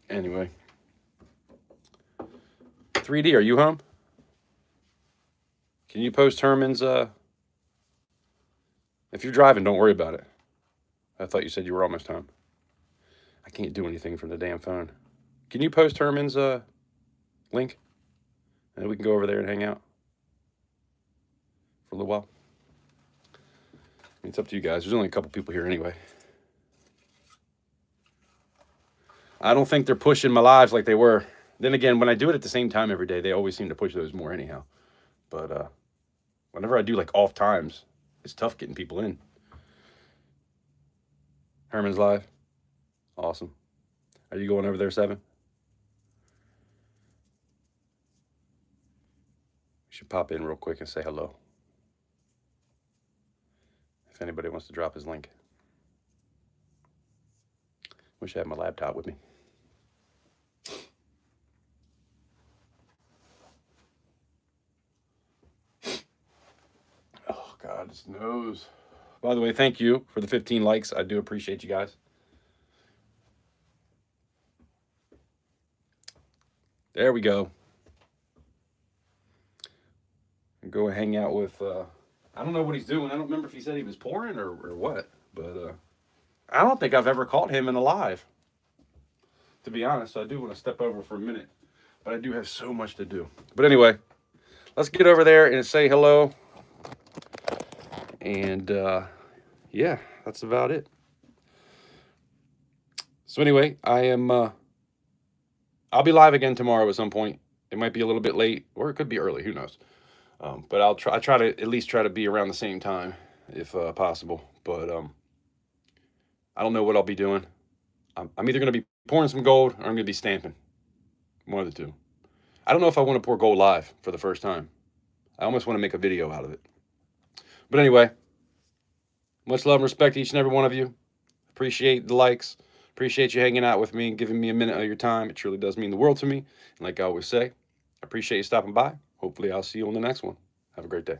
Anyway. 3D, are you home? Can you post Herman's, if you're driving, don't worry about it. I thought you said you were almost home. I can't do anything from the damn phone. Can you post Herman's link? And we can go over there and hang out for a little while. I mean, it's up to you guys. There's only a couple people here anyway. I don't think they're pushing my lives like they were. Then again, when I do it at the same time every day, they always seem to push those more anyhow. But whenever I do like off times, it's tough getting people in. Herman's live. Awesome. Are you going over there, 7? You should pop in real quick and say hello. If anybody wants to drop his link. Wish I had my laptop with me. Oh, God, his nose. By the way, thank you for the 15 likes. I do appreciate you guys. There we go. Go hang out with, I don't know what he's doing. I don't remember if he said he was pouring or what, but I don't think I've ever caught him in a live, to be honest. So I do want to step over for a minute, but I do have so much to do. But anyway, let's get over there and say hello. And yeah, that's about it. So anyway, I'll be live again tomorrow at some point. It might be a little bit late, or it could be early, who knows. But I try to at least try to be around the same time if possible. But I don't know what I'll be doing. I'm either going to be pouring some gold or I'm going to be stamping. One of the two. I don't know if I want to pour gold live for the first time. I almost want to make a video out of it. But anyway, much love and respect to each and every one of you. Appreciate the likes. Appreciate you hanging out with me and giving me a minute of your time. It truly does mean the world to me. And like I always say, I appreciate you stopping by. Hopefully I'll see you on the next one. Have a great day.